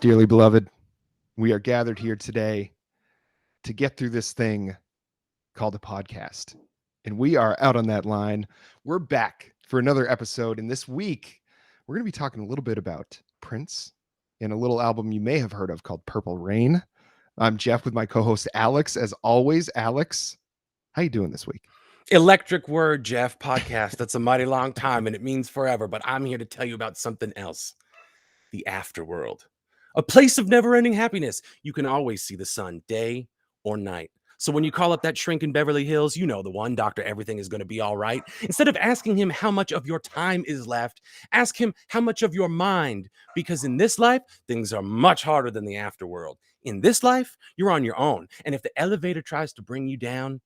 Dearly beloved, we are gathered here today to get through this thing called a podcast. And we are out on that line. We're back for another episode. And this week, we're going to be talking a little bit about Prince and a little album you may have heard of called Purple Rain. I'm Jeff with my co-host Alex. As always, Alex, how you doing this week? Electric word, Jeff, podcast. That's a mighty long time and it means forever, but I'm here to tell you about something else. The afterworld. A place of never-ending happiness. You can always see the sun, day or night. So when you call up that shrink in Beverly Hills, you know the one, Doctor Everything is going to be all right. Instead of asking him how much of your time is left, ask him how much of your mind. Because in this life, things are much harder than the afterworld. In this life, you're on your own. And if the elevator tries to bring you down,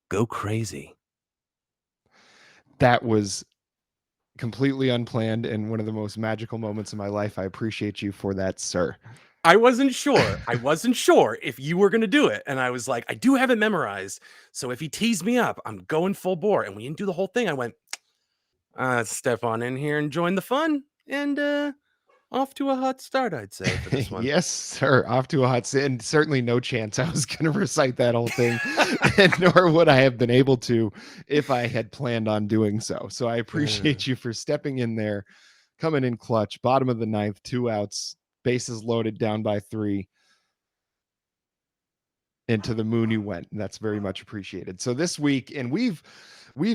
go crazy. That was completely unplanned and one of the most magical moments of my life. I appreciate you for that, sir. I wasn't sure. I wasn't sure if you were going to do it. And I was like, I do have it memorized. So if he teased me up, I'm going full bore. And we didn't do the whole thing. I went, step on in here and join the fun. And off to a hot start, I'd say, for this one. Yes, sir. Off to a hot start. And certainly no chance I was going to recite that whole thing, and nor would I have been able to if I had planned on doing so. So I appreciate you for stepping in there, coming in clutch, bottom of the ninth, 2 outs, bases loaded, down by 3. Into the moon you went, and that's very much appreciated. So this week, and we've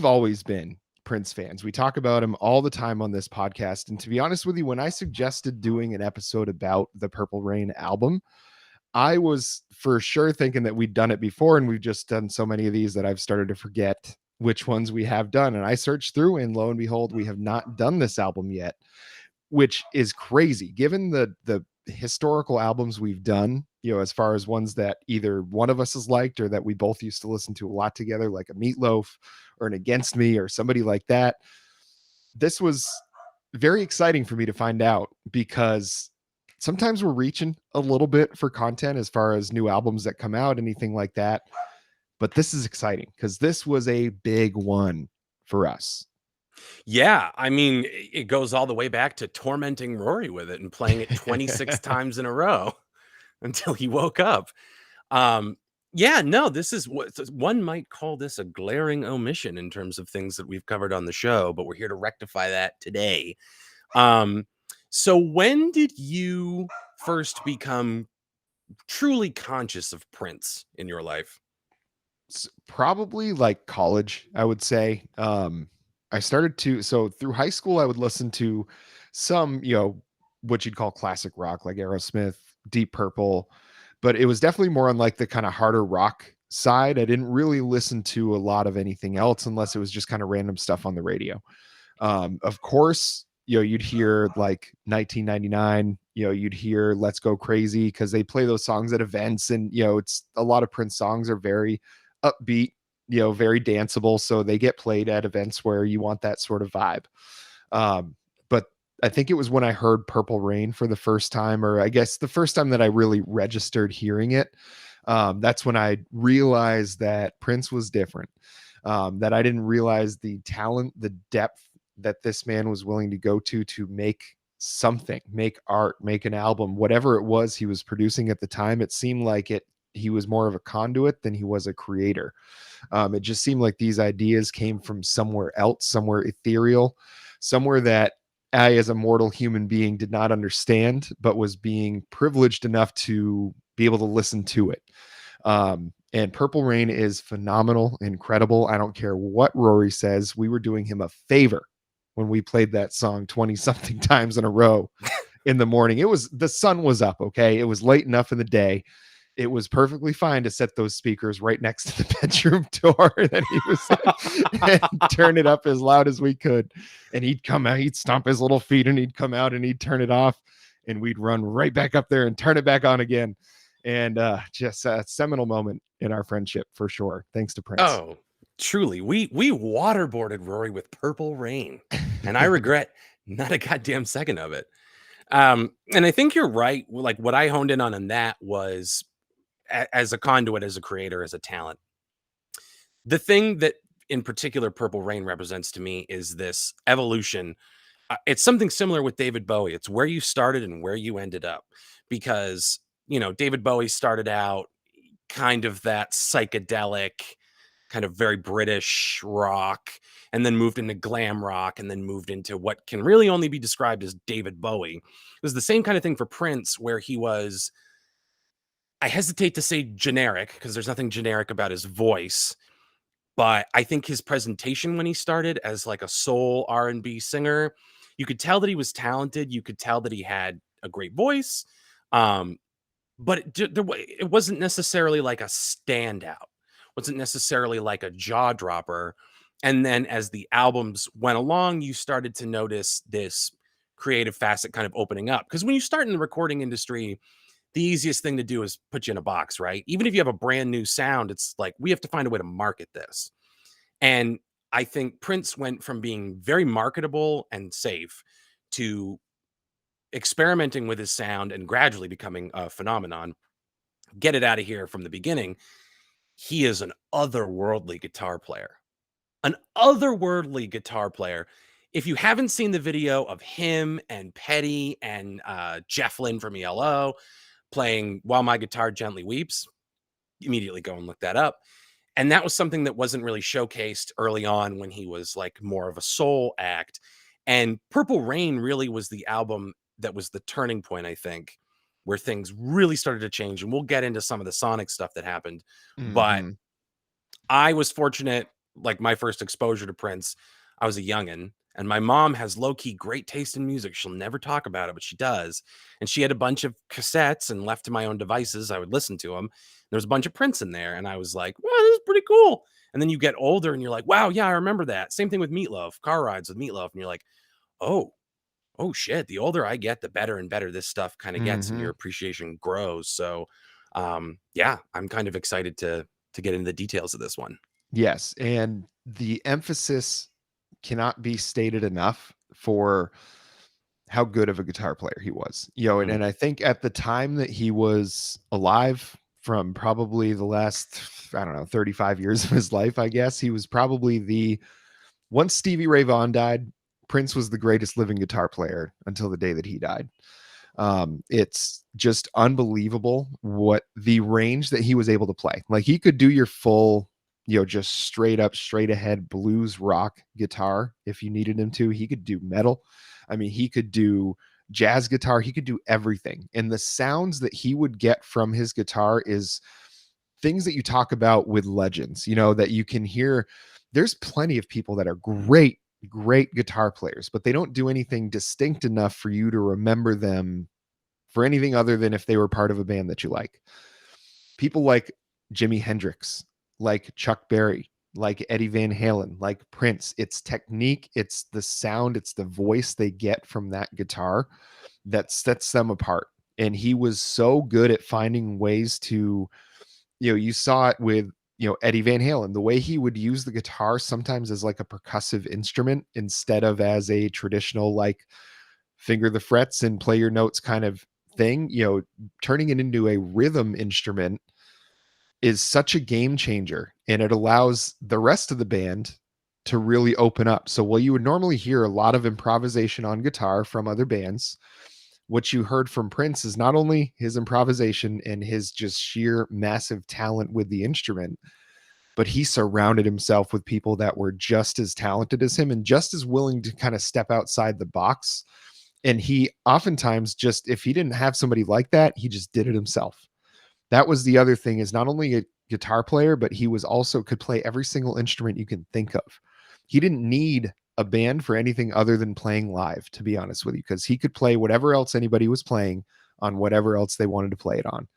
always been Prince fans. We talk about him all the time on this podcast. And to be honest with you, when I suggested doing an episode about the Purple Rain album, I was for sure thinking that we'd done it before, and we've just done so many of these that I've started to forget which ones we have done. And I searched through, and lo and behold, we have not done this album yet, which is crazy given the historical albums we've done, as far as ones that either one of us has liked or that we both used to listen to a lot together, like a Meatloaf or an Against Me or somebody like that. This was very exciting for me to find out, because sometimes we're reaching a little bit for content as far as new albums that come out, anything like that. But this is exciting because this was a big one for us. Yeah, I mean, it goes all the way back to tormenting Rory with it and playing it 26 times in a row until he woke up. Yeah, no, this is what one might call this a glaring omission in terms of things that we've covered on the show, but we're here to rectify that today. So when did you first become truly conscious of Prince in your life? Probably like college, I would say. I started to, so through high school, I would listen to some, what you'd call classic rock, like Aerosmith, Deep Purple, but it was definitely more on like the kind of harder rock side. I didn't really listen to a lot of anything else unless it was just kind of random stuff on the radio. Of course, you'd hear like 1999, you'd hear Let's Go Crazy because they play those songs at events, and, it's a lot of Prince songs are very upbeat, very danceable. So they get played at events where you want that sort of vibe. But I think it was when I heard Purple Rain for the first time, or I guess the first time that I really registered hearing it. That's when I realized that Prince was different. That I didn't realize the talent, the depth that this man was willing to go to make something, make art, make an album, whatever it was he was producing at the time. It seemed like he was more of a conduit than he was a creator. It just seemed like these ideas came from somewhere else, somewhere ethereal, somewhere that I, as a mortal human being, did not understand, but was being privileged enough to be able to listen to it. And Purple Rain is phenomenal, incredible. I don't care what Rory says. We were doing him a favor when we played that song 20 something times in a row in the morning. The sun was up. Okay. It was late enough in the day. It was perfectly fine to set those speakers right next to the bedroom door that he was and turn it up as loud as we could. And he'd come out, he'd stomp his little feet, and he'd come out and he'd turn it off, and we'd run right back up there and turn it back on again. And just a seminal moment in our friendship for sure. Thanks to Prince. Oh, truly. We waterboarded Rory with Purple Rain, and I regret not a goddamn second of it. And I think you're right. Like, what I honed in on that was as a conduit, as a creator, as a talent. The thing that in particular Purple Rain represents to me is this evolution It's something similar with David Bowie. It's where you started and where you ended up, because David Bowie started out kind of that psychedelic, kind of very British rock, and then moved into glam rock, and then moved into what can really only be described as David Bowie. It was the same kind of thing for Prince, where he was, I hesitate to say generic because there's nothing generic about his voice, but I think his presentation when he started as like a soul R&B singer, you could tell that he was talented, you could tell that he had a great voice, um, but it wasn't necessarily like a standout, wasn't necessarily like a jaw dropper. And then as the albums went along, you started to notice this creative facet kind of opening up. Because when you start in the recording industry, the easiest thing to do is put you in a box, right? Even if you have a brand new sound, it's like we have to find a way to market this. And I think Prince went from being very marketable and safe to experimenting with his sound and gradually becoming a phenomenon. Get it out of here from the beginning. He is an otherworldly guitar player. An otherworldly guitar player. If you haven't seen the video of him and Petty and Jeff Lynne from ELO playing While My Guitar Gently Weeps, immediately go and look that up. And that was something that wasn't really showcased early on when he was like more of a soul act. And Purple Rain really was the album that was the turning point, I think, where things really started to change. And we'll get into some of the Sonic stuff that happened. But Mhm. I was fortunate, like my first exposure to Prince, I was a youngin', and my mom has low key great taste in music. She'll never talk about it, but she does. And she had a bunch of cassettes, and left to my own devices, I would listen to them. There was a bunch of Prince in there, and I was like, wow, this is pretty cool. And then you get older and you're like, wow, yeah, I remember that. Same thing with Meatloaf, car rides with Meatloaf. And you're like, oh, oh shit. The older I get, the better and better this stuff kind of gets, and your Mhm. appreciation grows. So yeah, I'm kind of excited to get into the details of this one. Yes, and the emphasis cannot be stated enough for how good of a guitar player he was. And I think at the time that he was alive, from probably the last, I don't know, 35 years of his life, I guess, he was probably once Stevie Ray Vaughan died, Prince was the greatest living guitar player until the day that he died. It's just unbelievable what the range that he was able to play. Like he could do your full, just straight up, straight ahead blues rock guitar if you needed him to. He could do metal. I mean, he could do jazz guitar. He could do everything. And the sounds that he would get from his guitar is things that you talk about with legends, that you can hear. There's plenty of people that are great guitar players, but they don't do anything distinct enough for you to remember them for anything other than if they were part of a band that you like. People like Jimi Hendrix, like Chuck Berry, like Eddie Van Halen, like Prince. It's technique, it's the sound, it's the voice they get from that guitar that sets them apart. And he was so good at finding ways to, you saw it with, Eddie Van Halen, the way he would use the guitar sometimes as like a percussive instrument instead of as a traditional, like, finger the frets and play your notes kind of thing. Turning it into a rhythm instrument is such a game changer, and it allows the rest of the band to really open up. So while you would normally hear a lot of improvisation on guitar from other bands, what you heard from Prince is not only his improvisation and his just sheer massive talent with the instrument, but he surrounded himself with people that were just as talented as him and just as willing to kind of step outside the box. And he oftentimes, just if he didn't have somebody like that, he just did it himself. That was the other thing, is not only a guitar player, but he was also could play every single instrument you can think of. He didn't need a band for anything other than playing live, to be honest with you, because he could play whatever else anybody was playing on whatever else they wanted to play it on.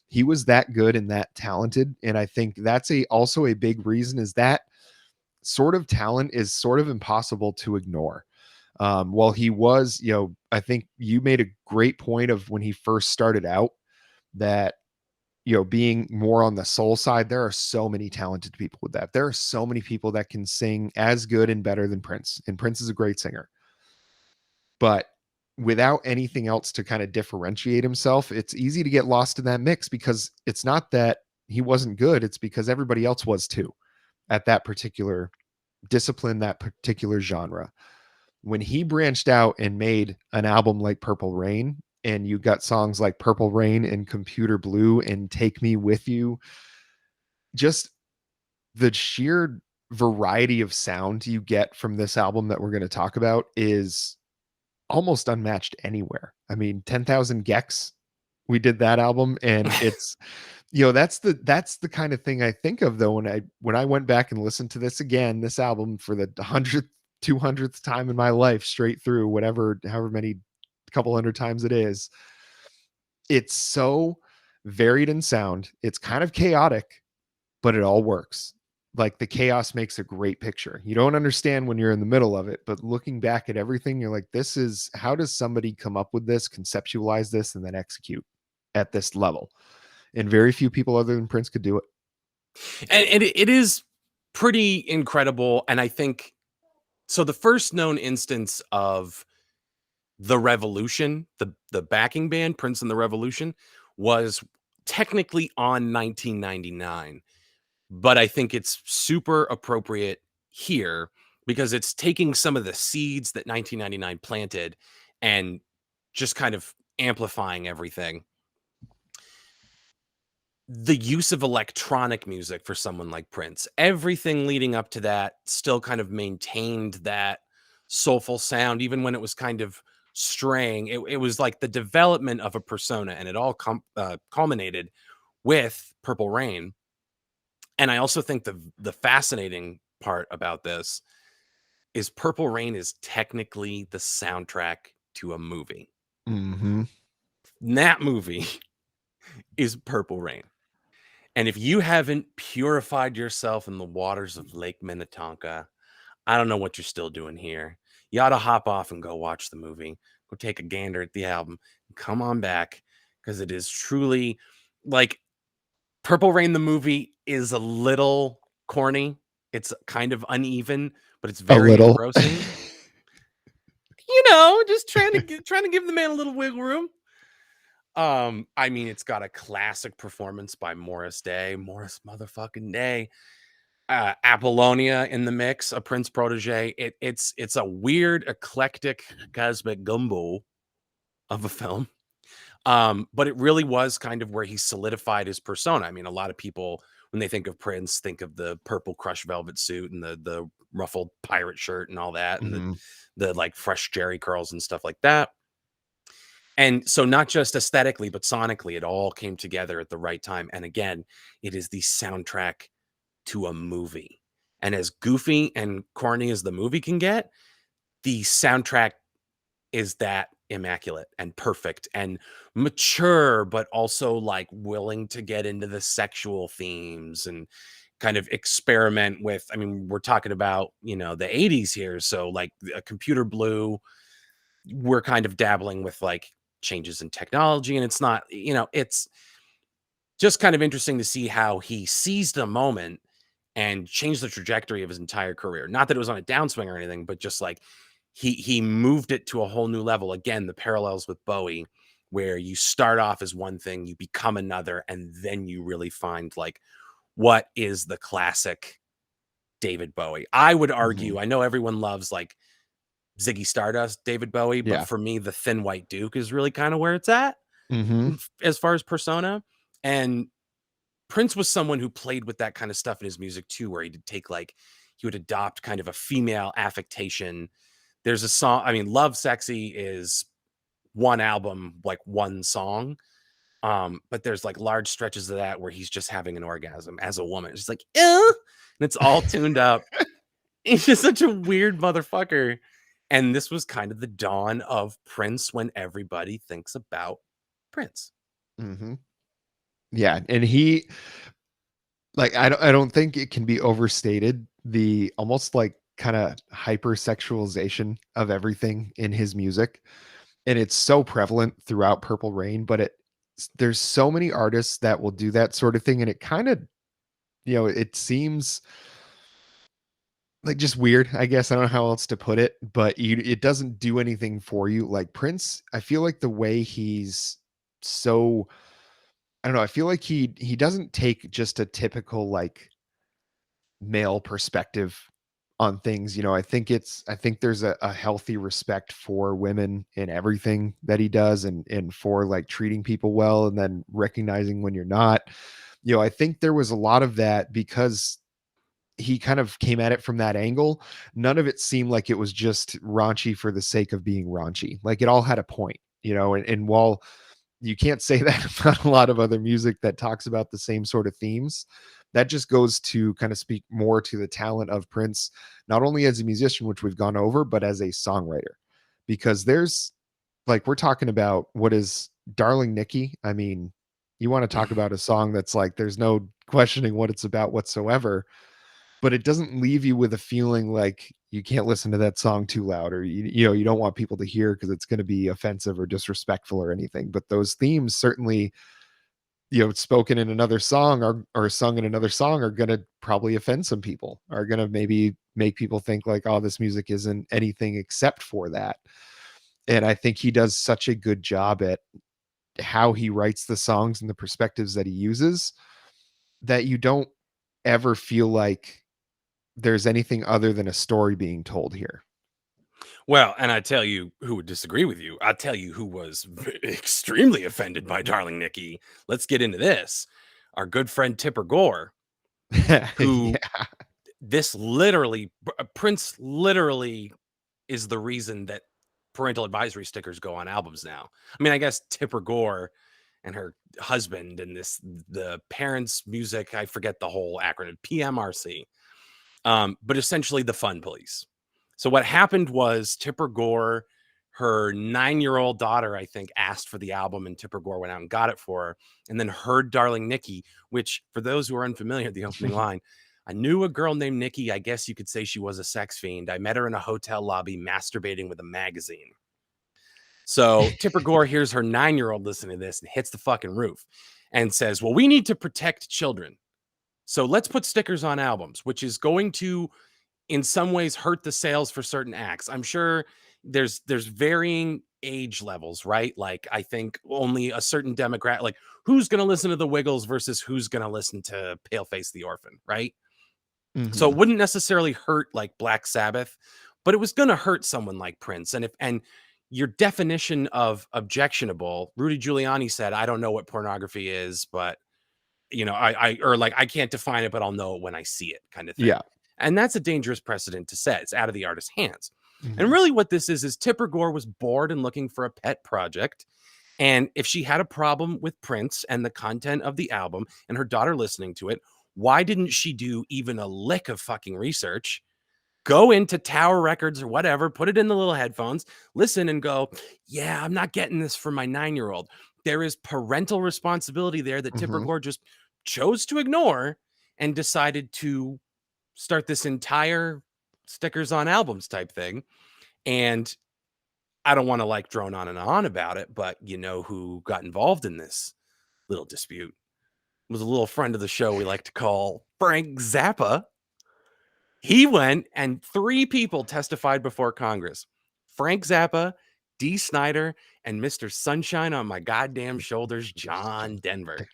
He was that good and that talented. And I think that's also a big reason, is that sort of talent is sort of impossible to ignore. While he was, I think you made a great point of when he first started out, that being more on the soul side, there are so many talented people with that. There are so many people that can sing as good and better than Prince. And Prince is a great singer. But without anything else to kind of differentiate himself, it's easy to get lost in that mix, because it's not that he wasn't good, it's because everybody else was too at that particular discipline, that particular genre. when he branched out and made an album like Purple Rain, and you got songs like Purple Rain and Computer Blue and Take Me With You, just the sheer variety of sound you get from this album that we're going to talk about is almost unmatched anywhere. I mean, 10,000 Gex, we did that album, and it's, that's the kind of thing I think of though when I went back and listened to this again, this album for the 100th, 200th time in my life, straight through, whatever, however many couple hundred times it is. It's so varied in sound. It's kind of chaotic, but it all works. Like the chaos makes a great picture. You don't understand when you're in the middle of it, but looking back at everything, you're like, this is, how does somebody come up with this, conceptualize this, and then execute at this level? And very few people other than Prince could do it. And it is pretty incredible. And I think so. The first known instance of the Revolution, the backing band, Prince and the Revolution, was technically on 1999. But I think it's super appropriate here because it's taking some of the seeds that 1999 planted and just kind of amplifying everything. The use of electronic music for someone like Prince, everything leading up to that still kind of maintained that soulful sound, even when it was kind of straying. It was like the development of a persona, and it all culminated with Purple Rain. And I also think the fascinating part about this is Purple Rain is technically the soundtrack to a movie. Mm-hmm. That movie is Purple Rain. And if you haven't purified yourself in the waters of Lake Minnetonka, I don't know what you're still doing here. You ought to hop off and go watch the movie. Go take a gander at the album. Come on back, because it is truly like Purple Rain, the movie, is a little corny. It's kind of uneven, but it's A very little. engrossing. Just trying to give the man a little wiggle room. I mean, it's got a classic performance by Morris Day, Morris motherfucking Day. Apollonia in the mix, a Prince protege. It's a weird, eclectic, cosmic gumbo of a film. But it really was kind of where he solidified his persona. I mean, a lot of people, when they think of Prince, think of the purple crushed velvet suit and the ruffled pirate shirt and all that, and Mm-hmm. the like fresh Jerry curls and stuff like that. And so not just aesthetically, but sonically, it all came together at the right time. And again, it is the soundtrack to a movie. And as goofy and corny as the movie can get, the soundtrack is that immaculate and perfect and mature, but also like willing to get into the sexual themes and kind of experiment with. I mean, we're talking about, the 80s here. So like a Computer Blue, we're kind of dabbling with like changes in technology, and it's not, it's just kind of interesting to see how he seized a moment and changed the trajectory of his entire career. Not that it was on a downswing or anything, but just like he moved it to a whole new level. Again, the parallels with Bowie, where you start off as one thing, you become another, and then you really find like what is the classic David Bowie. I would argue, Mm-hmm. I know everyone loves like Ziggy Stardust, David Bowie, but Yeah. for me, the Thin White Duke is really kind of where it's at Mm-hmm. as far as persona. And Prince was someone who played with that kind of stuff in his music too, where he would adopt kind of a female affectation. There's a song, I mean, Love Sexy is one album, like one song. But there's like large stretches of that where he's just having an orgasm as a woman. It's just like, and it's all tuned up. He's just such a weird motherfucker. And this was kind of the dawn of Prince when everybody thinks about Prince. Mm-hmm. Yeah. And he, like, I don't think it can be overstated, the almost like kind of hypersexualization of everything in his music. And it's so prevalent throughout Purple Rain, but there's so many artists that will do that sort of thing, and it kind of, it seems like just weird, I guess. I don't know how else to put it, but it doesn't do anything for you. Like Prince, I feel like the way he's so, I don't know, I feel like he doesn't take just a typical like male perspective on things. I think there's a healthy respect for women in everything that he does, and for like treating people well and then recognizing when you're not. I think there was a lot of that because he kind of came at it from that angle. None of it seemed like it was just raunchy for the sake of being raunchy. Like it all had a point, and while you can't say that about a lot of other music that talks about the same sort of themes, that just goes to kind of speak more to the talent of Prince, not only as a musician, which we've gone over, but as a songwriter. Because there's like, we're talking about what is Darling Nikki. I mean, you want to talk about a song that's like, there's no questioning what it's about whatsoever, but it doesn't leave you with a feeling like you can't listen to that song too loud, or you don't want people to hear because it's going to be offensive or disrespectful or anything. But those themes certainly, spoken in another song, or sung in another song, are going to probably offend some people, are going to maybe make people think like, oh, this music isn't anything except for that. And I think he does such a good job at how he writes the songs and the perspectives that he uses, that you don't ever feel like there's anything other than a story being told here. Well, and I tell you who would disagree with you. I tell you who was extremely offended by Darling Nikki. Let's get into this. Our good friend Tipper Gore, who Yeah. this literally, Prince literally is the reason that parental advisory stickers go on albums now. I mean, I guess Tipper Gore and her husband and the parents' music, I forget the whole acronym, PMRC. But essentially the fun police. So what happened was Tipper Gore, her 9-year-old daughter, I think, asked for the album, and Tipper Gore went out and got it for her, and then heard Darling Nikki, which, for those who are unfamiliar, the opening line, I knew a girl named Nikki. I guess you could say she was a sex fiend. I met her in a hotel lobby masturbating with a magazine. So Tipper Gore hears her 9-year-old listening to this and hits the fucking roof and says, well, we need to protect children. So let's put stickers on albums, which is going to, in some ways, hurt the sales for certain acts. I'm sure there's varying age levels, right? Like, I think only a certain demographic, like who's going to listen to the Wiggles versus who's going to listen to Paleface the Orphan, right? So Mhm. it wouldn't necessarily hurt like Black Sabbath, but it was going to hurt someone like Prince. And your definition of objectionable, Rudy Giuliani said, I don't know what pornography is, but I can't define it, but I'll know it when I see it, kind of thing. Yeah. And that's a dangerous precedent to set. It's out of the artist's hands. And Mhm. really what this is Tipper Gore was bored and looking for a pet project. And if she had a problem with Prince and the content of the album and her daughter listening to it, why didn't she do even a lick of fucking research? Go into Tower Records or whatever, put it in the little headphones, listen and go, yeah, I'm not getting this for my 9-year-old. There is parental responsibility there that Tipper Mhm. Gore just chose to ignore and decided to start this entire stickers on albums type thing. And I don't want to like drone on and on about it, but you know who got involved in this little dispute? Was a little friend of the show we like to call Frank Zappa. He went and 3 people testified before Congress. Frank Zappa, Dee Snider, and Mr. Sunshine on My Goddamn Shoulders, John Denver.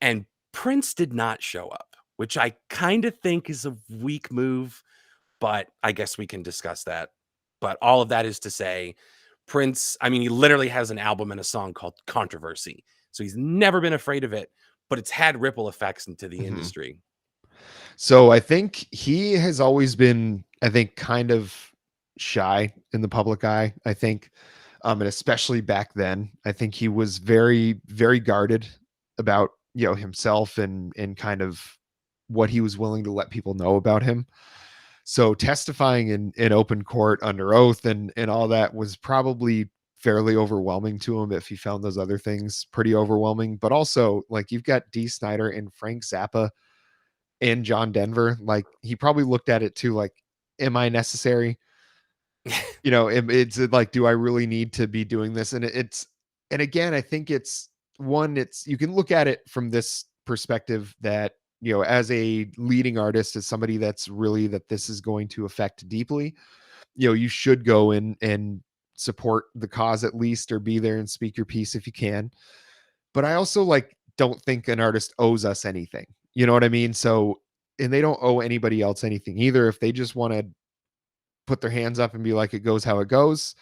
And Prince did not show up, which I kind of think is a weak move, but I guess we can discuss that. But all of that is to say, Prince, I mean, he literally has an album and a song called Controversy. So he's never been afraid of it, but it's had ripple effects into the Mhm. industry. So I think he has always been, I think, kind of shy in the public eye. I think, and especially back then, I think he was very, very guarded about himself, and kind of what he was willing to let people know about him. So testifying in open court under oath and all that was probably fairly overwhelming to him if he found those other things pretty overwhelming. But also, like, you've got Dee Snider and Frank Zappa and John Denver. Like, he probably looked at it too, like, am I necessary? It's like, do I really need to be doing this? And again, I think it's you can look at it from this perspective that, as a leading artist, as somebody that's really, that this is going to affect deeply, you should go in and support the cause at least, or be there and speak your piece if you can. But I also, like, don't think an artist owes us anything. You know what I mean? So and they don't owe anybody else anything either. If they just want to put their hands up and be like, it goes how it goes,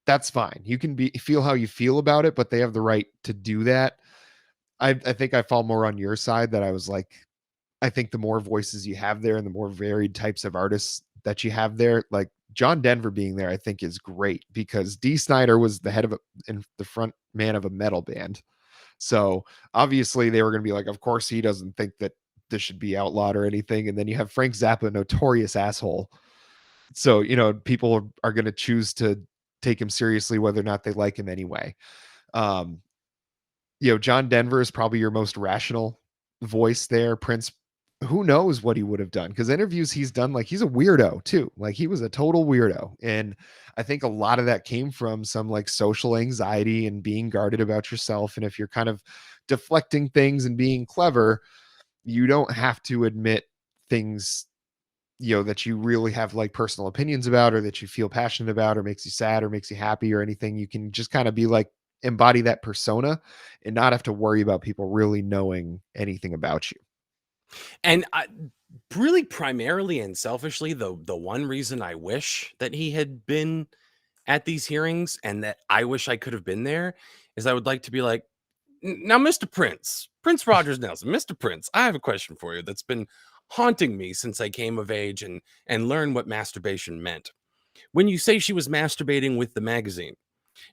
that's fine. You can feel how you feel about it, but they have the right to do that. I think I fall more on your side, that I was like, I think the more voices you have there and the more varied types of artists that you have there, like John Denver being there, I think is great, because Dee Snider was the head of and the front man of a metal band. So obviously they were going to be like, of course he doesn't think that this should be outlawed or anything. And then you have Frank Zappa, notorious asshole. So, people are going to choose to take him seriously, whether or not they like him anyway. Um, John Denver is probably your most rational voice there. Prince, who knows what he would have done? Because interviews he's done, like, he's a weirdo too. Like, he was a total weirdo. And I think a lot of that came from some like social anxiety and being guarded about yourself. And if you're kind of deflecting things and being clever, you don't have to admit things, that you really have like personal opinions about, or that you feel passionate about, or makes you sad, or makes you happy, or anything. You can just kind of be like, embody that persona and not have to worry about people really knowing anything about you. And really, primarily and selfishly, the one reason I wish that he had been at these hearings, and that I wish I could have been there, is I would like to be like, now, Mr. Prince Rogers Nelson, Mr. Prince, I have a question for you that's been haunting me since I came of age and learned what masturbation meant. When you say she was masturbating with the magazine,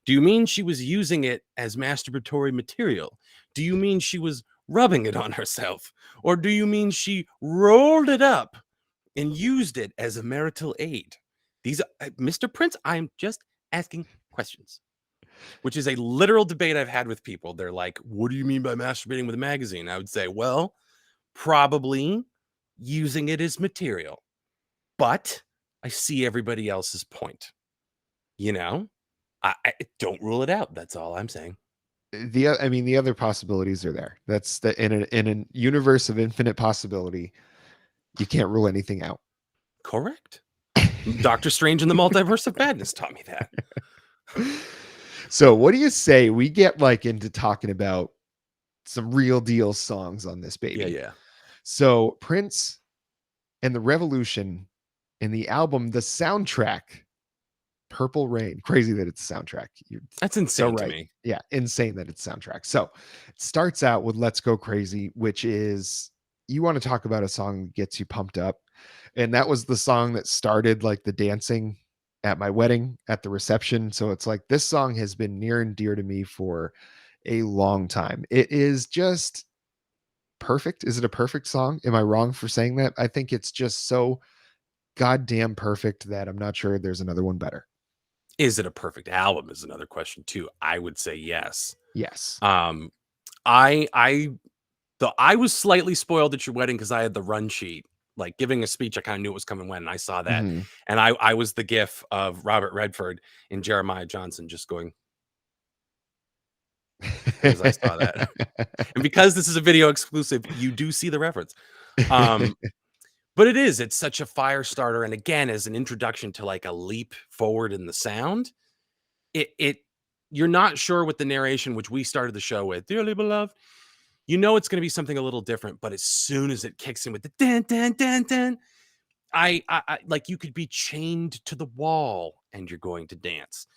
do you mean she was using it as masturbatory material? Do you mean she was rubbing it on herself? Or do you mean she rolled it up and used it as a marital aid? These are, Mr. Prince, I'm just asking questions, which is a literal debate I've had with people. They're like, what do you mean by masturbating with a magazine? I would say, well, probably using it as material. But I see everybody else's point. I don't rule it out. That's all I'm saying. The other possibilities are there. That's the in a universe of infinite possibility, you can't rule anything out. Correct. Doctor Strange and the Multiverse of Madness taught me that. So what do you say we get like into talking about some real deal songs on this baby? Yeah. So Prince and the Revolution, in the album, the soundtrack, Purple Rain. Crazy that it's a soundtrack. That's insane to me. Yeah, insane that it's soundtrack. So it starts out with Let's Go Crazy, which is, you want to talk about a song that gets you pumped up. And that was the song that started like the dancing at my wedding, at the reception. So it's like, this song has been near and dear to me for a long time. It is just perfect. Is it a perfect song? Am I wrong for saying that? I think it's just so goddamn perfect that I'm not sure there's another one better. Is it a perfect album is another question too. I would say yes. Yes. I was slightly spoiled at your wedding because I had the run sheet. Like, giving a speech, I kind of knew it was coming when, and I saw that. Mm-hmm. And I was the gif of Robert Redford and Jeremiah Johnson just going, as I saw that. And because this is a video exclusive, you do see the reference. But it's such a fire starter. And again, as an introduction to like a leap forward in the sound, you're not sure with the narration, which we started the show with, dearly beloved, it's going to be something a little different. But as soon as it kicks in with the dan, dan, dan, dan, I like, you could be chained to the wall and you're going to dance.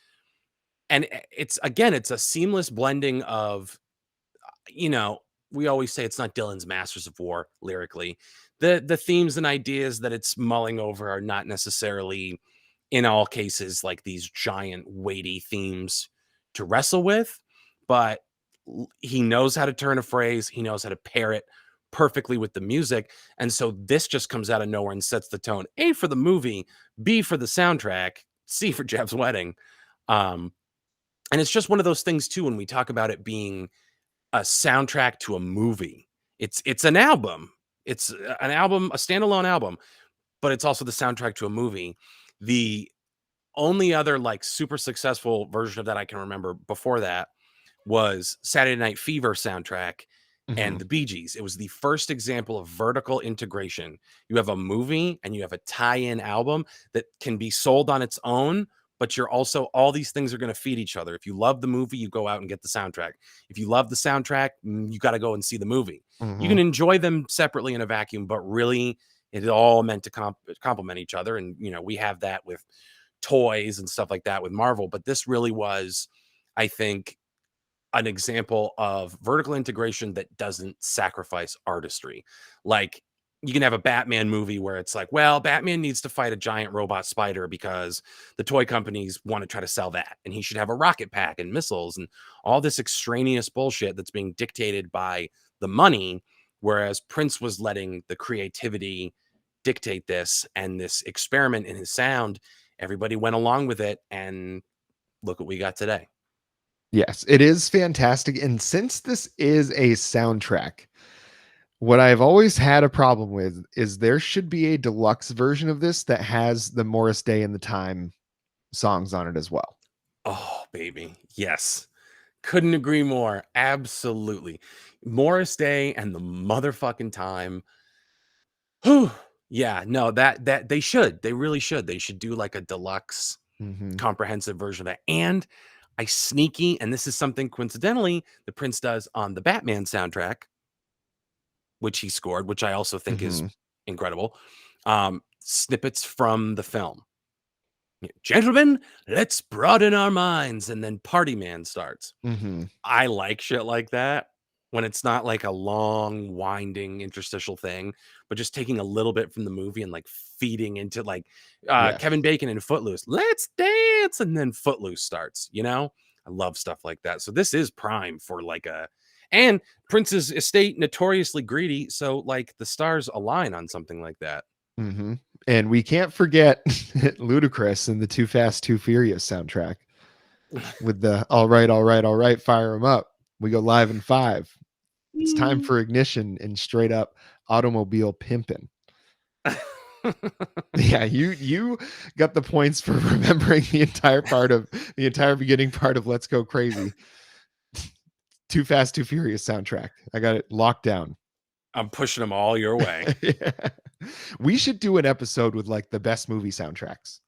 And it's a seamless blending of, we always say it's not Dylan's Masters of War lyrically. The themes and ideas that it's mulling over are not necessarily, in all cases, like these giant weighty themes to wrestle with, but he knows how to turn a phrase. He knows how to pair it perfectly with the music. And so this just comes out of nowhere and sets the tone, A, for the movie, B, for the soundtrack, C, for Jeff's wedding. And it's just one of those things too, when we talk about it being a soundtrack to a movie, it's an album. It's an album, a standalone album, but it's also the soundtrack to a movie. The only other like super successful version of that I can remember before that was Saturday Night Fever soundtrack and the Bee Gees. It was the first example of vertical integration. You have a movie and you have a tie-in album that can be sold on its own, but you're also, all these things are going to feed each other. If you love the movie, you go out and get the soundtrack. If you love the soundtrack, you got to go and see the movie. You Mm-hmm. can enjoy them separately in a vacuum, but really it all meant to complement each other. And, you know, we have that with toys and stuff like that with Marvel, but this really was, I think, an example of vertical integration that doesn't sacrifice artistry. Like, you can have a Batman movie where it's like, well, Batman needs to fight a giant robot spider because the toy companies want to try to sell that. And he should have a rocket pack and missiles and all this extraneous bullshit that's being dictated by the money. Whereas Prince was letting the creativity dictate this, and this experiment in his sound, everybody went along with it. And look what we got today. Yes, it is fantastic. And since this is a soundtrack, what I've always had a problem with is there should be a deluxe version of this that has the Morris Day and the Time songs on it as well. Oh, baby. Yes. Couldn't agree more. Absolutely. Morris Day and the motherfucking Time. Whew. Yeah, no, that they should. They really should. They should do like a deluxe Mm-hmm. comprehensive version of that. And I sneaky, and this is something coincidentally that Prince does on the Batman soundtrack, which he scored, which I also think is Mm-hmm. incredible. Snippets from the film. Gentlemen, let's broaden our minds. And then Party Man starts. Mm-hmm. I like shit like that when it's not like a long, winding interstitial thing, but just taking a little bit from the movie and like feeding into like Yes. Kevin Bacon in Footloose. Let's dance. And then Footloose starts, you know? I love stuff like that. So this is prime for like a, and Prince's estate notoriously greedy. So like the stars align on something like that. Mm-hmm. And we can't forget Ludacris in the Too Fast, Too Furious soundtrack with the all right, fire them up. We go live in 5. It's time for ignition and straight up automobile pimping. Yeah, you got the points for remembering the entire beginning part of Let's Go Crazy. Too Fast, Too Furious soundtrack. I got it locked down. I'm pushing them all your way. Yeah. We should do an episode with like the best movie soundtracks.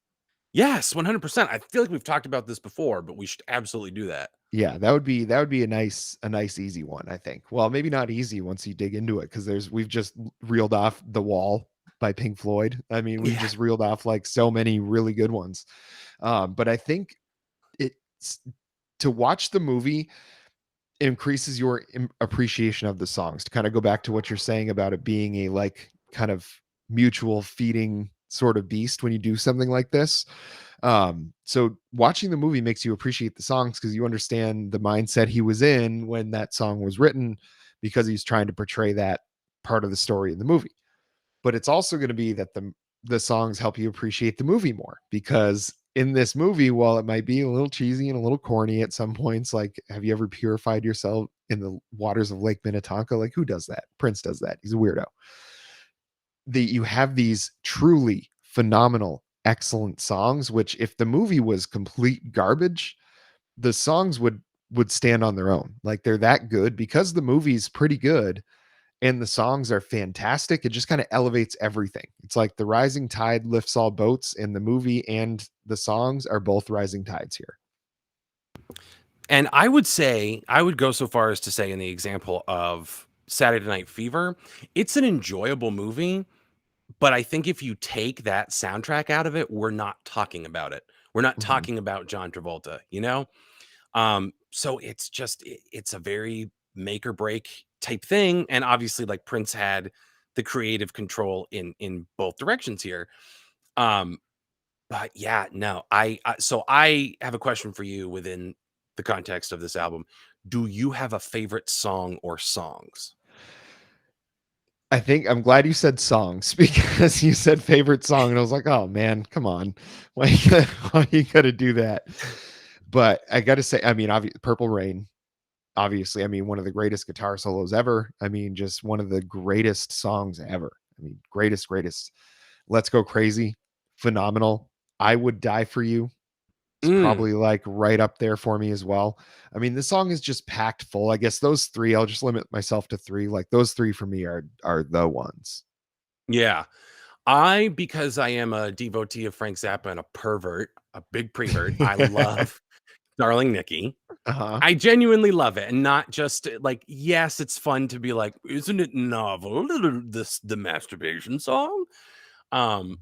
Yes, 100%. I feel like we've talked about this before, but we should absolutely do that. Yeah, that would be a nice easy one, I think. Well, maybe not easy once you dig into it, because we've just reeled off The Wall by Pink Floyd. I mean, we've just reeled off like so many really good ones. But I think it's to watch the movie increases your appreciation of the songs. To kind of go back to what you're saying about it being a like kind of mutual feeding sort of beast when you do something like this. So watching the movie makes you appreciate the songs because you understand the mindset he was in when that song was written, because he's trying to portray that part of the story in the movie. But it's also going to be that the songs help you appreciate the movie more, because in this movie, while it might be a little cheesy and a little corny at some points, like, have you ever purified yourself in the waters of Lake Minnetonka? Like, who does that? Prince does that. He's a weirdo. You have these truly phenomenal, excellent songs, which if the movie was complete garbage, the songs would stand on their own. Like, they're that good because the movie's pretty good and the songs are fantastic. It just kind of elevates everything. It's like the rising tide lifts all boats, and the movie and the songs are both rising tides here. And I would go so far as to say, in the example of Saturday Night Fever, it's an enjoyable movie, but I think if you take that soundtrack out of it, we're not talking about it. We're not Mhm. talking about John Travolta, you know? So it's just it's a very make or break type thing. And obviously, like, Prince had the creative control in both directions here. Um, but yeah, no, so I have a question for you within the context of this album. Do you have a favorite song or songs? I think I'm glad you said songs because you said favorite song, and I was like, oh man, come on. Why you gotta do that? But I gotta say, I mean, Purple Rain, obviously, I mean, one of the greatest guitar solos ever. I mean, just one of the greatest songs ever. I mean, greatest. Let's Go Crazy, phenomenal. I Would Die for You. It's Mm, probably like right up there for me as well. I mean, the song is just packed full. I guess those 3, I'll just limit myself to 3. Like, those 3 for me are the ones. yeah. Because I am a devotee of Frank Zappa and a pervert, a big prevert, I love Darling Nikki. Uh-huh. I genuinely love it, and not just like, yes, it's fun to be like, isn't it novel? This the masturbation song, um,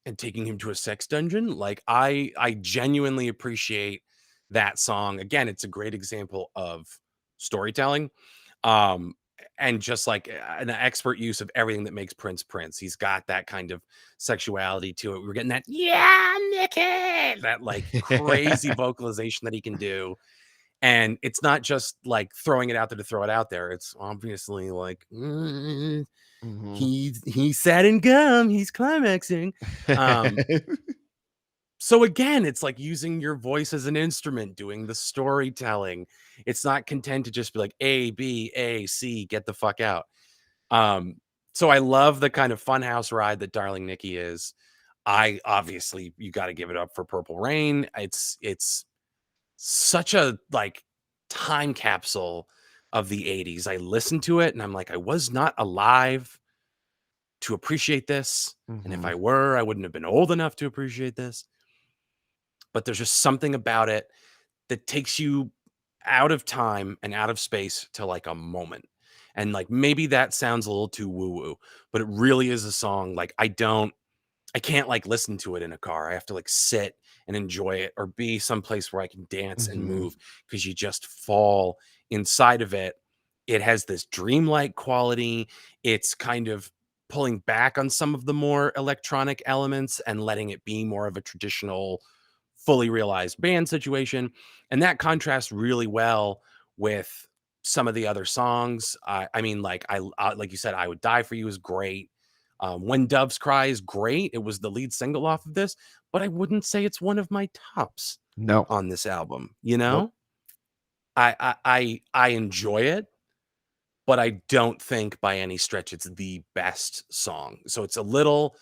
and taking him to a sex dungeon. Like, I genuinely appreciate that song. Again, it's a great example of storytelling, um, and just like an expert use of everything that makes Prince Prince. He's got that kind of sexuality to it. We're getting that, yeah, Nikki, that like crazy vocalization that he can do. And it's not just like throwing it out there to throw it out there. It's obviously like, Mhm. he's sat in gum, he's climaxing. Um, so again, it's like using your voice as an instrument, doing the storytelling. It's not content to just be like A, B, A, C, get the fuck out. Um, so I love the kind of funhouse ride that Darling Nikki is. I obviously you got to give it up for Purple Rain. It's such a like time capsule of the 80s. I listened to it and I'm like, I was not alive to appreciate this. And if Mhm. I were, I wouldn't have been old enough to appreciate this. But there's just something about it that takes you out of time and out of space to like a moment. And like maybe that sounds a little too woo woo, but it really is a song. Like I can't like listen to it in a car. I have to like sit and enjoy it or be someplace where I can dance and Mhm. move because you just fall inside of it. It has this dreamlike quality. It's kind of pulling back on some of the more electronic elements and letting it be more of a traditional, fully realized band situation. And that contrasts really well with some of the other songs. I mean, like like you said, "I Would Die for You" is great. When Doves Cry is great. It was the lead single off of this, but I wouldn't say it's one of my tops No. on this album. You Nope. know, I enjoy it, but I don't think by any stretch it's the best song. So it's a little.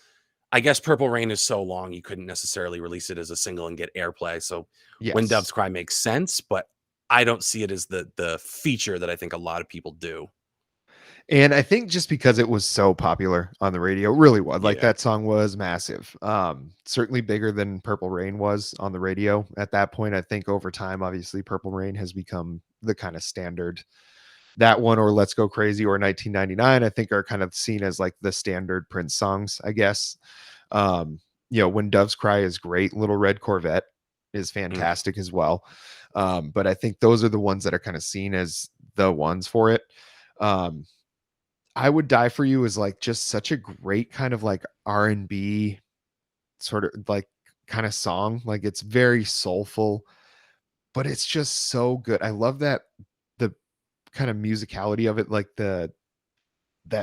I guess Purple Rain is so long you couldn't necessarily release it as a single and get airplay. So When Yes. Doves Cry makes sense, but I don't see it as the feature that I think a lot of people do. And I think just because it was so popular on the radio, really was like Yeah. that song was massive. Certainly bigger than Purple Rain was on the radio at that point. I think over time, obviously, Purple Rain has become the kind of standard. That one or Let's Go Crazy or 1999, I think are kind of seen as like the standard Prince songs, I guess. Um, When Doves Cry is great. Little Red Corvette is Mm. fantastic as well. But I think those are the ones that are kind of seen as the ones for it. Um, I Would Die for You is like just such a great kind of like R&B sort of like kind of song. Like it's very soulful, but it's just so good. I love that the kind of musicality of it, like that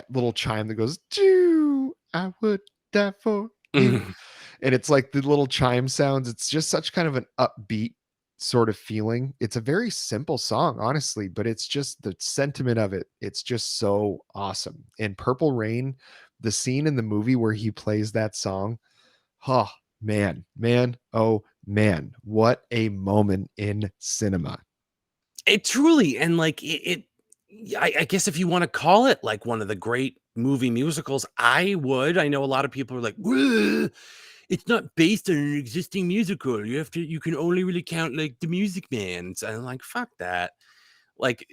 little chime that goes, "Choo, I would die for you." Mhm. And it's like the little chime sounds. It's just such kind of an upbeat sort of feeling. It's a very simple song, honestly, but it's just the sentiment of it. It's just so awesome. And Purple Rain, the scene in the movie where he plays that song, oh oh man, what a moment in cinema. It truly and like I guess if you want to call it like one of the great movie musicals, I would. I know a lot of people are like, "Whoa, it's not based on an existing musical. You can only really count like the Music Man." And I'm like, fuck that. Like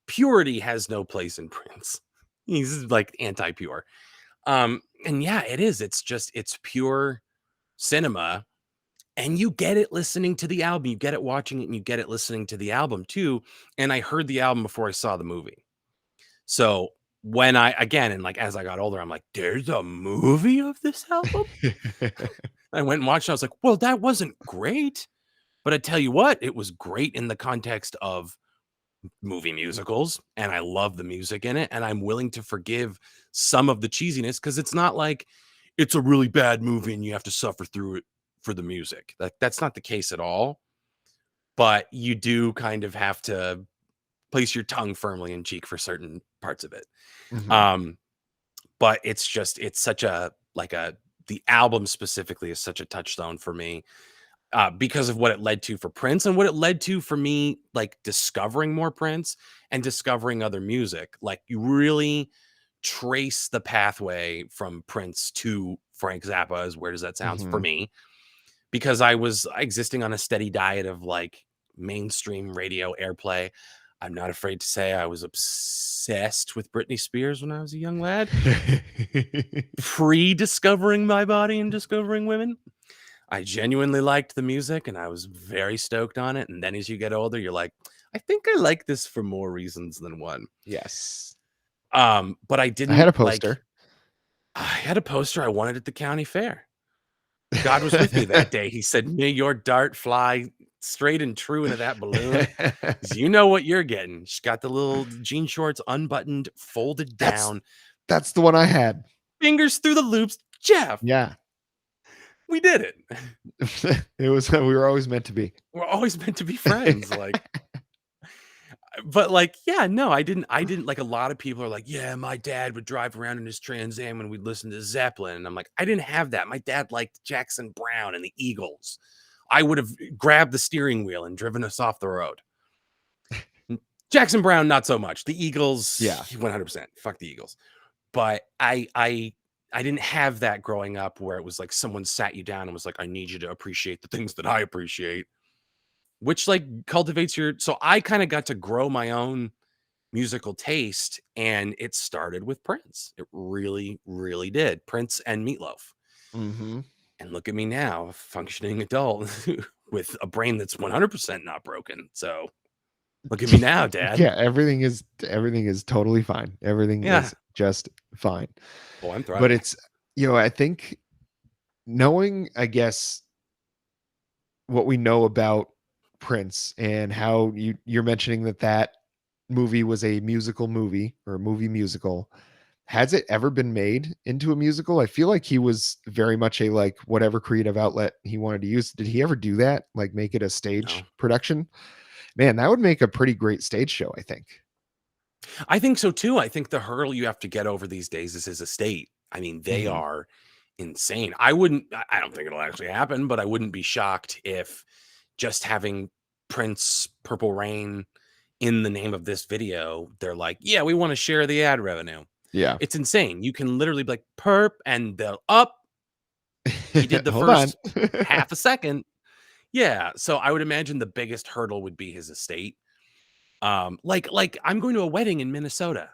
purity has no place in Prince. He's like anti-pure. And yeah, it is. It's pure cinema. And you get it listening to the album. You get it watching it and you get it listening to the album too. And I heard the album before I saw the movie. So when I again and like as I got older, I'm like, there's a movie of this album. I went and watched it. I was like, well, that wasn't great. But I tell you what, it was great in the context of movie musicals. And I love the music in it. And I'm willing to forgive some of the cheesiness because it's not like it's a really bad movie and you have to suffer through it for the music. That's not the case at all. But you do kind of have to place your tongue firmly in cheek for certain parts of it. Mhm. Um, but it's such a like a the album specifically is such a touchstone for me because of what it led to for Prince and what it led to for me, like discovering more Prince and discovering other music. Like you really trace the pathway from Prince to Frank Zappa, as weird as that sounds for Mhm. me, because I was existing on a steady diet of like mainstream radio airplay. I'm not afraid to say I was obsessed with Britney Spears when I was a young lad, pre-discovering my body and discovering women. I genuinely liked the music and I was very stoked on it. And then as you get older, you're like, I think I like this for more reasons than one. Yes. But I I had didn't a like, poster. I had a poster I wanted at the county fair. God was with me that day. He said, "May your dart fly straight and true into that balloon, 'cause you know what you're getting." She's got the little jean shorts unbuttoned, folded That's down, that's the one I had. fingers through the loops. Jeff, Yeah. we did it. It was we were always meant to be. We're always meant to be friends. Like, but like, yeah, no, I didn't like a lot of people are like, yeah, my dad would drive around in his Trans Am and we'd listen to Zeppelin. And I'm like, I didn't have that. My dad liked Jackson Brown and the Eagles. I would have grabbed the steering wheel and driven us off the road. Jackson Brown, not so much. The Eagles, Yeah. 100%. Fuck the Eagles. But I didn't have that growing up where it was like someone sat you down and was like, I need you to appreciate the things that I appreciate, which like cultivates your. So I kind of got to grow my own musical taste, and it started with Prince. It really, really did. Prince and Meatloaf. Mhm. And look at me now, a functioning adult with a brain that's 100% not broken. So look at me now, Dad. Yeah, everything is totally fine. Everything Yeah. is just fine. Oh, I'm But thriving. it's I think knowing, I guess, what we know about Prince and how you're mentioning that movie was a musical movie or a movie musical. Has it ever been made into a musical? I feel like he was very much a like whatever creative outlet he wanted to use. Did he ever do that? Like make it a No. stage production? Man, that would make a pretty great stage show, I think. I think so too. I think the hurdle you have to get over these days is his estate. I mean, they Mhm. are insane. I don't think it'll actually happen, but I wouldn't be shocked if just having Prince Purple Rain in the name of this video, they're like, yeah, we want to share the ad revenue. Yeah. It's insane. You can literally be like perp and they'll up. He did the Hold on. first half a second. Yeah. So I would imagine the biggest hurdle would be his estate. Like I'm going to a wedding in Minnesota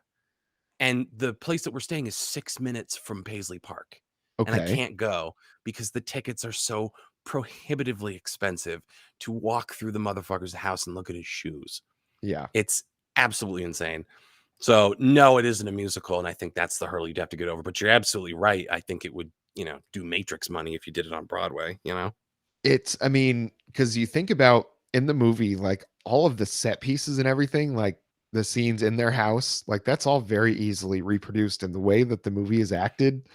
and the place that we're staying is 6 minutes from Paisley Park, and I Okay. can't go because the tickets are so prohibitively expensive to walk through the motherfucker's house and look at his shoes. Yeah. It's absolutely insane. So, no, it isn't a musical, and I think that's the hurdle you'd have to get over, but you're absolutely right. I think it would, do Matrix money if you did it on Broadway, you know? It's I mean, because you think about in the movie, like all of the set pieces and everything, like the scenes in their house, like that's all very easily reproduced. And the way that the movie is acted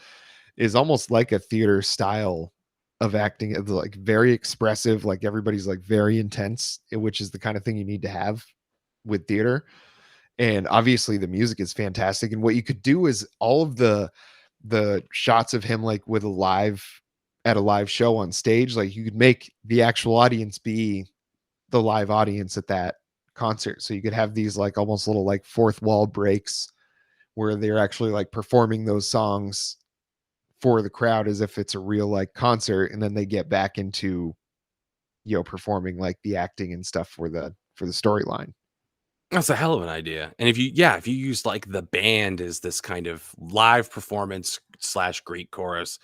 is almost like a theater style of acting. It's like very expressive, like everybody's like very intense, which is the kind of thing you need to have with theater. And obviously the music is fantastic. And what you could do is all of the shots of him like with a live at a live show on stage, like you could make the actual audience be the live audience at that concert. So you could have these like almost little like fourth wall breaks where they're actually like performing those songs for the crowd as if it's a real like concert, and then they get back into performing like the acting and stuff for the storyline. That's a hell of an idea. And if you use like the band as this kind of live performance slash Greek chorus,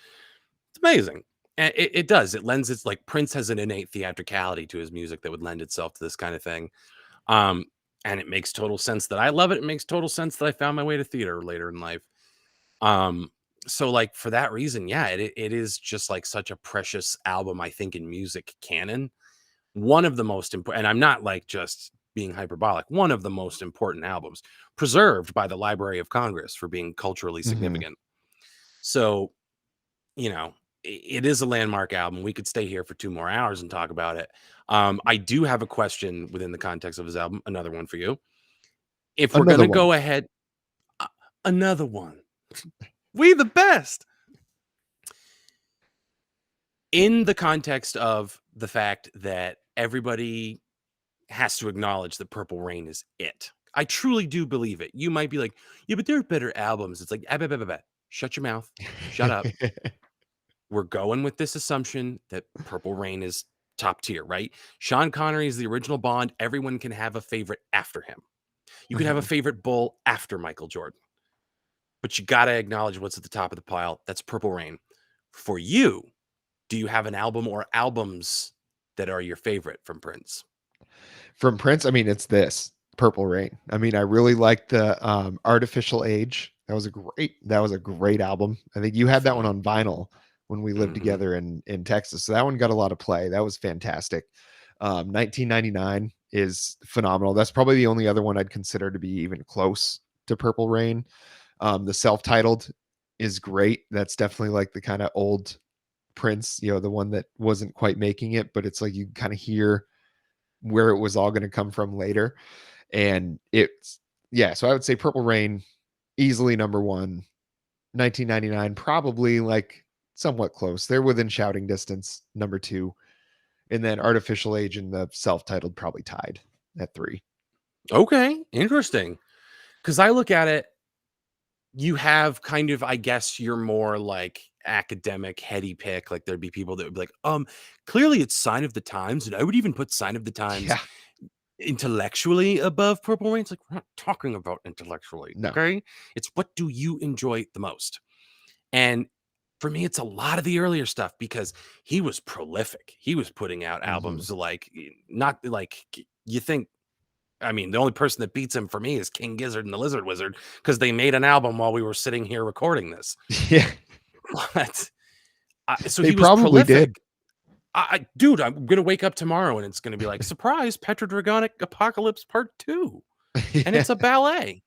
it's amazing. And it does. It lends its like Prince has an innate theatricality to his music that would lend itself to this kind of thing. Um, and it makes total sense that I love it. It makes total sense that I found my way to theater later in life. Um, so like for that reason, yeah, it is just like such a precious album, I think, in music canon. One of the most important, and I'm not like just being hyperbolic, one of the most important albums preserved by the Library of Congress for being culturally Mhm. significant. So, it is a landmark album. We could stay here for 2 more hours and talk about it. I do have a question within the context of his album, another one for you. If we're Another gonna one. go ahead, uh, another one. We the best. In the context of the fact that everybody has to acknowledge that Purple Rain is it. I truly do believe it. You might be like, yeah, but there are better albums. It's like, shut your mouth, shut up. We're going with this assumption that Purple Rain is top tier, right? Sean Connery is the original Bond. Everyone can have a favorite after him. You can have a Mhm. favorite Bull after Michael Jordan, but you got to acknowledge what's at the top of the pile. That's Purple Rain. For you, do you have an album or albums that are your favorite from Prince? From Prince, I mean, it's this Purple Rain. I mean, I really like the Artificial Age. That was a great album. I think you had that one Fun. on vinyl when we lived Hmm. together in Texas. So that one got a lot of play. That was fantastic. 1999 is phenomenal. That's probably the only other one I'd consider to be even close to Purple Rain. The self-titled is great. That's definitely like the kind of old Prince, the one that wasn't quite making it, but it's like you kind of hear where it was all going to come from later. And it's, yeah, so I would say Purple Rain, easily number one. 1999, probably like somewhat close. They're within shouting distance, number two. And then Artificial Age and the self titled probably tied at three. Okay, interesting. Because I look at it, you have kind of, I guess, your more like academic heady pick. Like there'd be people that would be like, clearly it's Sign of the Times, and I would even put Sign of the Times Yeah, intellectually above Purple Rain. It's like we're not talking about intellectually, no. okay? It's what do you enjoy the most? And for me, it's a lot of the earlier stuff because he was prolific. He was putting out Hmm. albums like not like you think. I mean, the only person that beats him for me is King Gizzard and the Lizard Wizard because they made an album while we were sitting here recording this. Yeah, But so they he was probably prolific. did. Dude, I'm gonna wake up tomorrow and it's gonna be like surprise Petrodragonic Apocalypse Part 2, and Yeah. it's a ballet.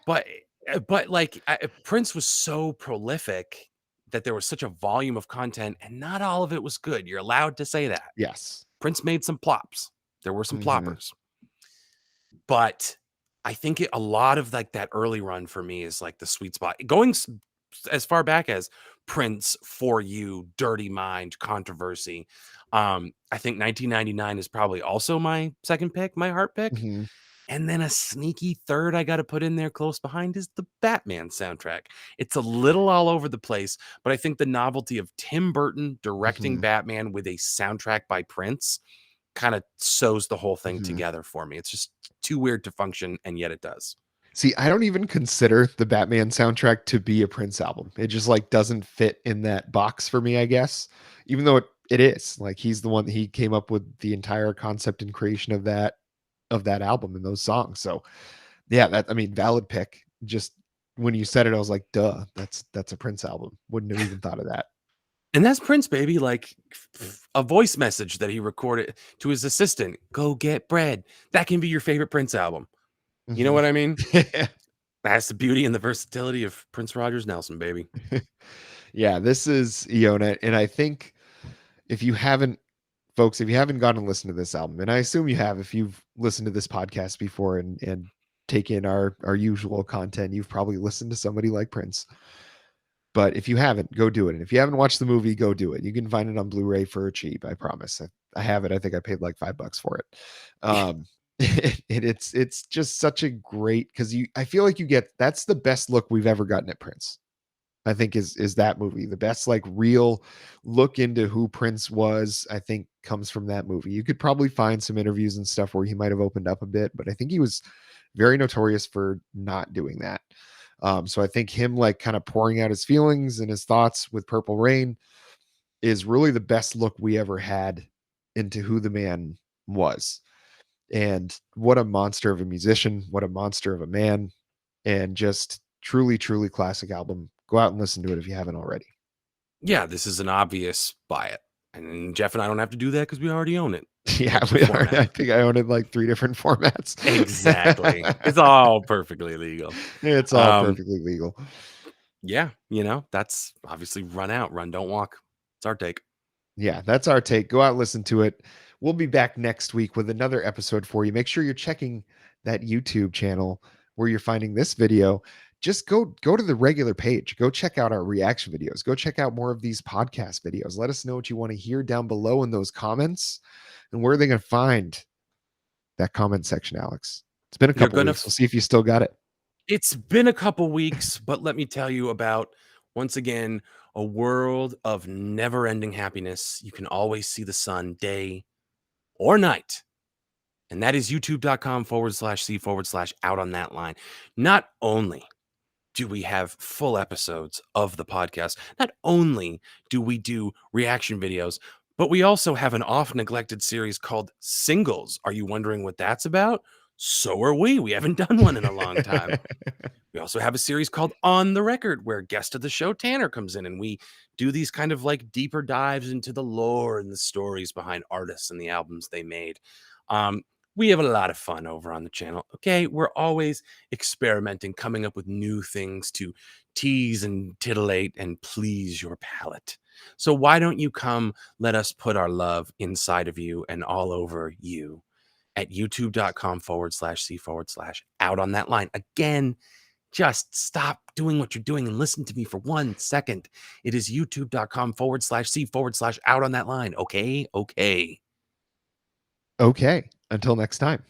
But like Prince was so prolific that there was such a volume of content, and not all of it was good. You're allowed to say that. Yes. Prince made some plops. There were some Hmm. ploppers, but I think a lot of like that early run for me is like the sweet spot. Going as far back as Prince, For You, Dirty Mind, Controversy. I think 1999 is probably also my second pick, my heart pick. Hmm. And then a sneaky third I got to put in there close behind is the Batman soundtrack. It's a little all over the place, but I think the novelty of Tim Burton directing Hmm. Batman with a soundtrack by Prince kind of sews the whole thing Hmm. together for me. It's just too weird to function, and yet it does. See, I don't even consider the Batman soundtrack to be a Prince album. It just like doesn't fit in that box for me, I guess. Even though it is. Like he's the one that he came up with the entire concept and creation of that album and those songs. So yeah, that I mean, valid pick. Just when you said it, I was like, duh, that's a Prince album. Wouldn't have even thought of that. And that's Prince, baby. Like a voice message that he recorded to his assistant, go get bread. That can be your favorite Prince album. You know Mhm. what I mean? That's the beauty and the versatility of Prince Rogers Nelson, baby. Yeah, this is Iona, and I think if you haven't, folks, if you haven't gone and listened to this album, and I assume you have, if you've listened to this podcast before and take in our usual content, you've probably listened to somebody like Prince. But if you haven't, go do it. And if you haven't watched the movie, go do it. You can find it on Blu-ray for cheap. I promise. I have it. I think I paid like $5 for it. It's just such a great because I feel like that's the best look we've ever gotten at Prince. I think is that movie. The best like real look into who Prince was, I think comes from that movie. You could probably find some interviews and stuff where he might have opened up a bit, but I think he was very notorious for not doing that. So I think him like kind of pouring out his feelings and his thoughts with Purple Rain is really the best look we ever had into who the man was. And what a monster of a musician, what a monster of a man, and just truly, truly classic album. Go out and listen to it if you haven't already. Yeah, this is an obvious buy it. And Jeff and I don't have to do that because we already own it. Yeah, Multiple we are. I format. think I own it like 3 different formats. Exactly. It's all perfectly legal. It's all Um, perfectly legal. yeah, that's obviously run out, run, don't walk. It's our take. Yeah, that's our take. Go out and listen to it. We'll be back next week with another episode for you. Make sure you're checking that YouTube channel where you're finding this video. Just go to the regular page. Go check out our reaction videos. Go check out more of these podcast videos. Let us know what you want to hear down below in those comments. And where are they going to find that comment section, Alex? It's been a You're couple gonna weeks. We'll see if you still got it. It's been a couple weeks, but let me tell you about, once again, a world of never-ending happiness. You can always see the sun day or night. And that is youtube.com/c/out on that line. Not only do we have full episodes of the podcast, not only do we do reaction videos, but we also have an oft neglected series called Singles. Are you wondering what that's about? So are we. We haven't done one in a long time. We also have a series called On the Record, where guest of the show Tanner comes in and we do these kind of like deeper dives into the lore and the stories behind artists and the albums they made. We have a lot of fun over on the channel. Okay, we're always experimenting, coming up with new things to tease and titillate and please your palate. So why don't you come let us put our love inside of you and all over you at youtube.com/c/out on that line. Again, just stop doing what you're doing and listen to me for 1 second. It is youtube.com/c/out on that line. Okay. Okay. Until next time.